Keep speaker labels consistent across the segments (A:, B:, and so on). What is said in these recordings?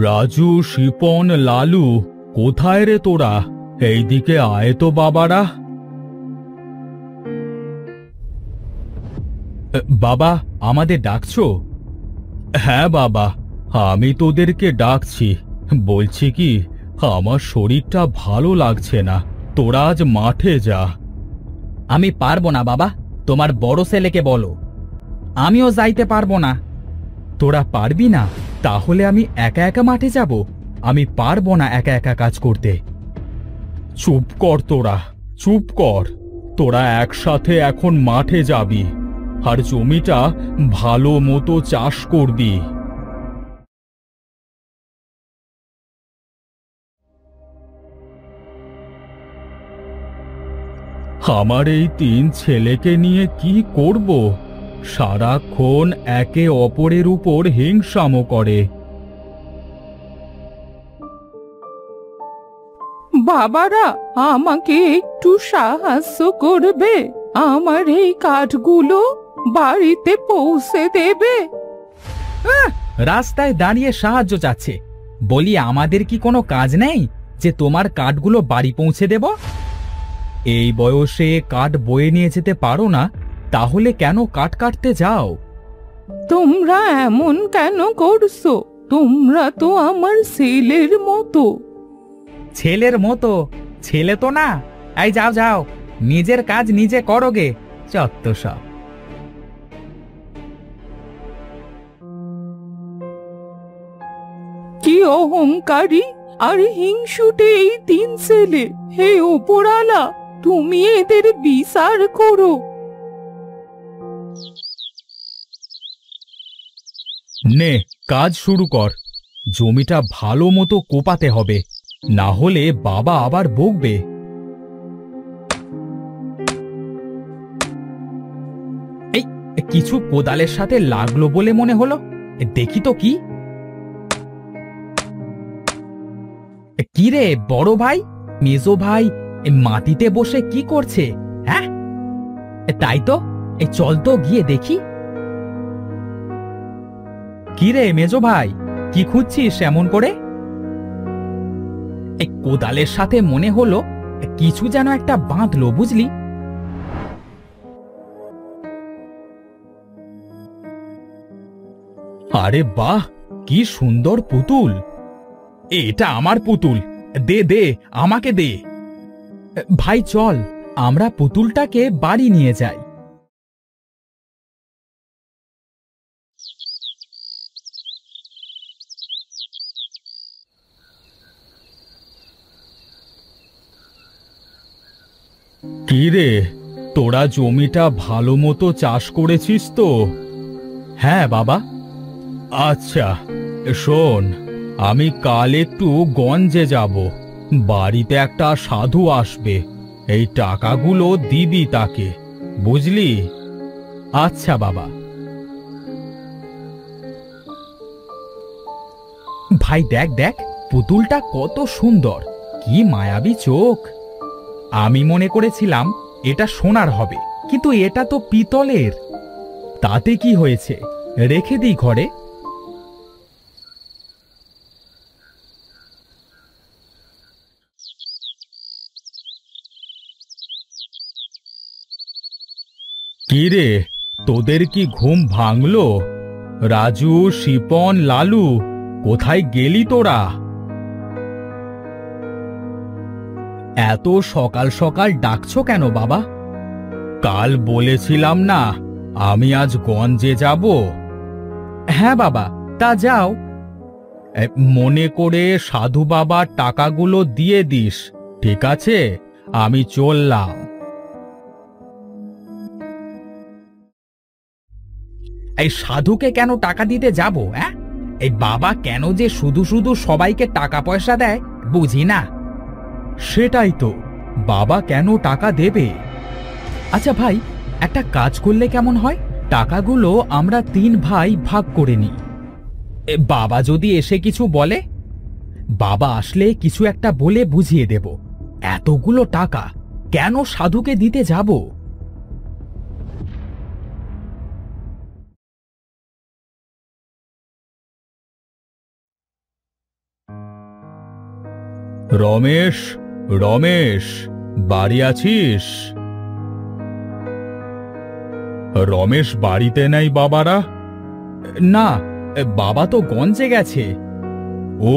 A: রাজু, শিপন, লালু, কোথায় রে তোরা? এইদিকে আয় তো বাবারা। বাবা, আমাদের ডাকছো? হ্যাঁ বাবা, আমি তোদেরকে ডাকছি। বলছি কি, আমার শরীরটা ভালো লাগছে না, তোরা আজ মাঠে যা।
B: আমি পারবো না বাবা, তোমার বড় ছেলেকে বলো। আমিও যাইতে পারবো না।
A: তোরা পারবি না? তাহলে আমি একা একা মাঠে যাব? আমি পারবো না একা একা কাজ করতে। চুপ কর তোরা, চুপ কর। তোরা একসাথে এখন মাঠে যাবি আর জমিটা ভালো মতো চাষ করবি। আমার এই 3 ছেলেকে নিয়ে কি করব? সারাক্ষণ একে অপরের উপর হিংসামো করে।
C: বাবারা, আমাকে একটু সাহায্য করবে? আমার এই কাঠগুলো বাড়িতে পৌঁছে দেবে?
B: রাস্তায় দাঁড়িয়ে সাহায্য চাচ্ছে। বলি, আমাদের কি কোনো কাজ নেই যে তোমার কাঠগুলো বাড়ি পৌঁছে দেব? এই বয়সে কাঠ বয়ে নিয়ে যেতে পারো না, তাহলে কেন কাঠ কাটতে যাও?
C: তোমরা এমন কেন করছো? তোমরা তো আমার ছেলের মতো।
B: ছেলের মতো? ছেলে তো না। এই যাও যাও, নিজের কাজ নিজে করোগে। চত্ব সব।
C: কি অহংকারী আর হিংসুটে এই 3 ছেলে! হে উপরালা, তুমি এদের বিচার করো।
A: নে, কাজ শুরু কর। জমিটা ভালো মতো কোপাতে হবে, না হলে বাবা আবার বকবে।
B: এই কিছু কোদালের সাথে লাগলো বলে মনে হলো। দেখি তো কি। কি রে বড় ভাই, মেজো ভাই মাটিতে বসে কি করছে? হ্যাঁ, তাই তো, চল তো গিয়ে দেখি। কি রে মেজো ভাই, কি খুঁজছিস এমন করে? কোদালের সাথে মনে হলো কিছু যেন একটা বাঁধলো, বুঝলি?
A: আরে বাহ, কি সুন্দর পুতুল!
B: এটা আমার পুতুল, দে দে, আমাকে দে। ভাই চল, আমরা পুতুলটাকে বাড়ি নিয়ে যাই।
A: কি রে, তোরা জমিটা ভালো মতো চাষ করেছিস তো?
B: হ্যাঁ বাবা।
A: আচ্ছা শোন, আমি কাল একটু গঞ্জে যাব। বাড়িতে একটা সাধু আসবে, এই টাকাগুলো দিবি তাকে, বুঝলি?
B: আচ্ছা বাবা। ভাই দেখ দেখ, পুতুলটা কত সুন্দর, কি মায়াবী চোখ। আমি মনে করেছিলাম এটা সোনার হবে, কিন্তু এটা তো পিতলের। তাতে কি হয়েছে, রেখে দিই ঘরে।
A: কি রে, তোদের কি ঘুম ভাঙলো? রাজু, শিপন, লালু, কোথায় গেলি তোরা?
B: এত সকাল সকাল ডাকছো কেন বাবা?
A: কাল বলেছিলাম না আমি আজ গঞ্জে যাব?
B: হ্যাঁ বাবা, তা যাও।
A: মনে করে সাধু বাবার টাকাগুলো দিয়ে দিস, ঠিক আছে? আমি চললাম।
B: এই সাধুকে কেন টাকা দিতে যাব? হ্যাঁ, এই বাবা কেন যে শুধু শুধু সবাইকে টাকা পয়সা দেয় বুঝি না।
A: সেটাই তো, বাবা কেন টাকা দেবে?
B: আচ্ছা ভাই, একটা কাজ করলে কেমন হয়? টাকাগুলো আমরা 3 ভাই ভাগ করে নিই। বাবা যদি এসে কিছু বলে? বাবা আসলে কিছু একটা বলে বুঝিয়ে দেব। এতগুলো টাকা কেন সাধুকে দিতে যাব?
A: রমেশ, রমেশ, বাড়ি আছিস? রমেশ বাড়িতে নেই বাবারা?
B: না, বাবা তো গঞ্জে গেছে।
A: ও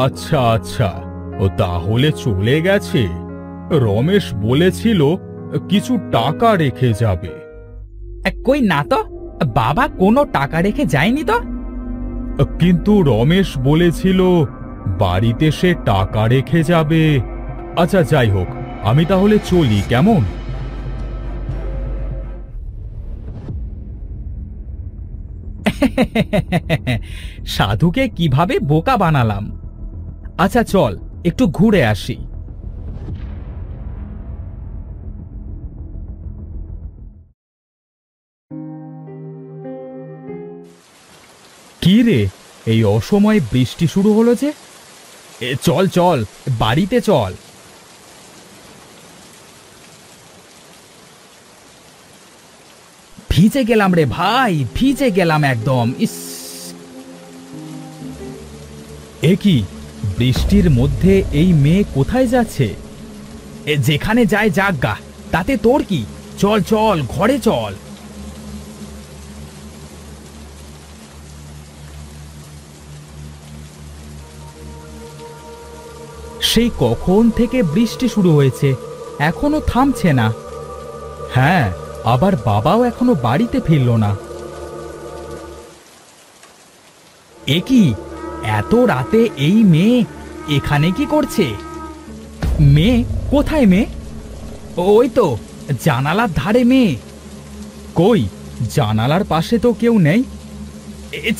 A: আচ্ছা আচ্ছা, ও তাহলে চলে গেছে। রমেশ বলেছিল কিছু টাকা রেখে যাবে।
B: কই না তো, বাবা কোনো টাকা রেখে যায়নি তো।
A: কিন্তু রমেশ বলেছিল বাড়িতে সে টাকা রেখে যাবে। আচ্ছা যাই হোক, আমি তাহলে চলি, কেমন?
B: সাধুকে কিভাবে বোকা বানালাম। আচ্ছা চল একটু ঘুরে আসি।
A: কি রে, এই অসময়ে বৃষ্টি শুরু হলো যে?
B: চল চল, বাড়িতে চল। ভিজে গেলাম রে ভাই, ভিজে গেলাম একদম। ইস,
A: এ কি, বৃষ্টির মধ্যে এই মেয়ে কোথায় যাচ্ছে?
B: যেখানে যায় যাক গা, তাতে তোর কি? চল চল, ঘরে চল। সেই কখন থেকে বৃষ্টি শুরু হয়েছে, এখনো থামছে না।
A: হ্যাঁ, আবার বাবাও এখনো বাড়িতে ফিরল না।
B: এ কি, এত রাতে এই মেয়ে এখানে কি করছে? মেয়ে কোথায়? মেয়ে ওই তো জানালার ধারে। মেয়ে
A: কই, জানালার পাশে তো কেউ নেই।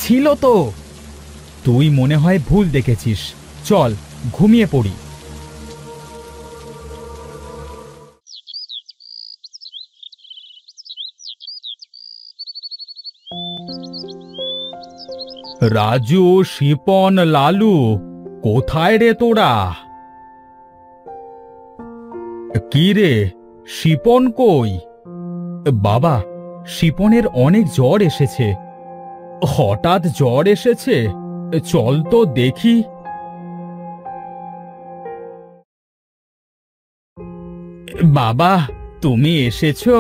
B: ছিল তো।
A: তুই মনে হয় ভুল দেখেছিস। চল ঘুমিয়ে পড়ি। রাজু, শিপন, লালু, কোথায় রে তোরা? কি রে, শিপন কই?
B: বাবা, শিপনের অনেক জ্বর এসেছে।
A: হঠাৎ জ্বর এসেছে? চল তো দেখি।
B: বাবা, তুমি এসেছো?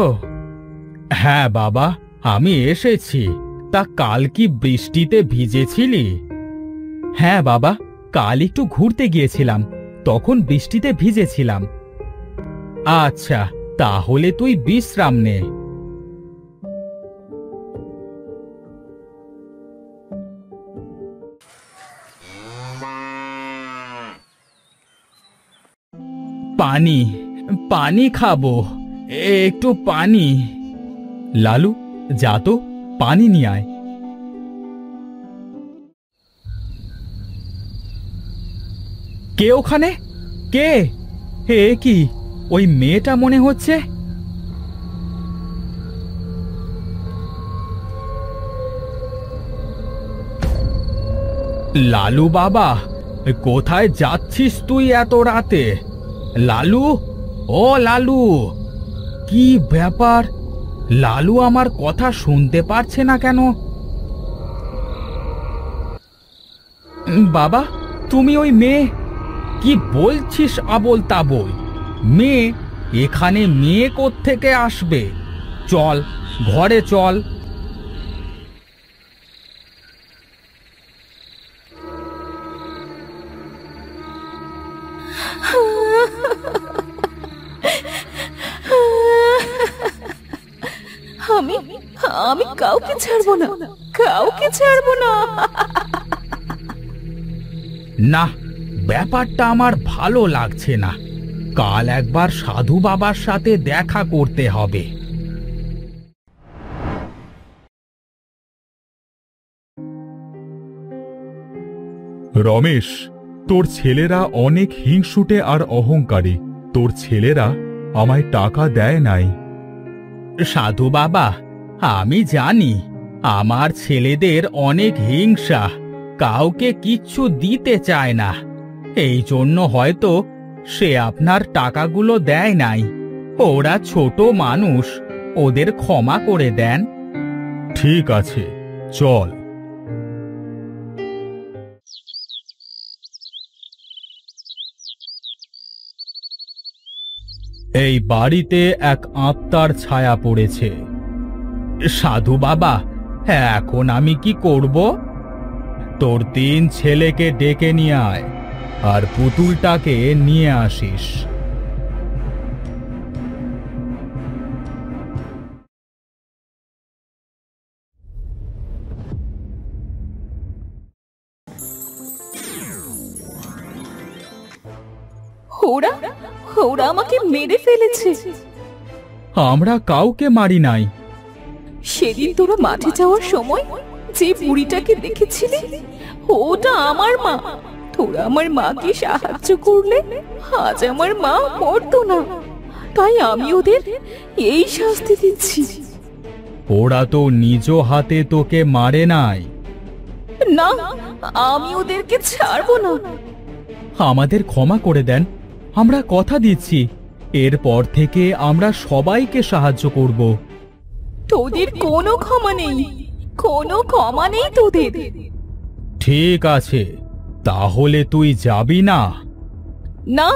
A: হ্যাঁ বাবা, আমি এসেছি। তা কাল কি বৃষ্টিতে ভিজেছিলি?
B: হ্যাঁ বাবা, কাল একটু ঘুরতে গিয়েছিলাম, তখন বৃষ্টিতে ভিজেছিলাম।
A: আচ্ছা, তাহলে তুই বিশ্রাম নে।
B: পানি, পানি খাবো, একটু পানি।
A: লালু, যা তো পানি নিয়ে আয়।
B: কে ওখানে? কে? হে কি, ওই মেয়েটা মনে হচ্ছে।
A: লালু বাবা, কোথায় যাচ্ছিস তুই এত রাতে? লালু, ও লালু,
B: কি ব্যাপার? লালু আমার কথা শুনতে পারছে না কেন? বাবা, তুমি ওই মেয়ে? কি বলছিস আবোল তাবোল? মেয়ে? এখানে মেয়ে কোত্থেকে আসবে? চল ঘরে চল।
C: আমি আমি কাউকে ছাড়বো না, কাউকে ছাড়বো না।
B: না, ব্যাপারটা আমার ভালো লাগছে না। কাল একবার সাধু বাবার সাথে দেখা করতে হবে।
A: রমেশ, তোর ছেলেরা অনেক হিংসুটে আর অহংকারী। তোর ছেলেরা আমায় টাকা দেয় নাই।
B: সাধু বাবা, আমি জানি আমার ছেলেদের অনেক হিংসা, কাউকে কিচ্ছু দিতে চায় না।
A: এই জন্য হয়তো সে আপনার টাকাগুলো দেয় নাই। ওরা ছোট মানুষ, ওদের ক্ষমা করে দেন। ঠিক আছে, চল। এই বাড়িতে এক আত্মার ছায়া পড়েছে। সাধু বাবা, এখন আমি কি করব? তোর 3 ছেলেকে ডেকে নিয়ে আয় আর পুতুলটাকে নিয়ে আসিস।
C: ওরা ওরা আমাকে মেরে ফেলেছে।
A: আমরা কাউকে মারি নাই।
C: সেদিন তোরা মাঠে যাওয়ার সময় যে বুড়িটাকে দেখেছিলি, ওটা আমার মা। তোরা আমার মাকে সাহায্য করলে আজ আমার মা মরতো না। তাই আমি ওদের এই শাস্তি দিচ্ছি।
A: ওরা তো নিজ হাতে তোকে মারে নাই।
C: না, আমি ওদেরকে ছাড়বো না।
A: আমাদের ক্ষমা করে দেন, আমরা কথা দিচ্ছি এরপর থেকে আমরা সবাইকে সাহায্য করব।
C: তোদের কোনো ক্ষমা নেই, কোনো ক্ষমা নেই তোদের।
A: ঠিক আছে, তাহলে তুই যাবি না?
C: না,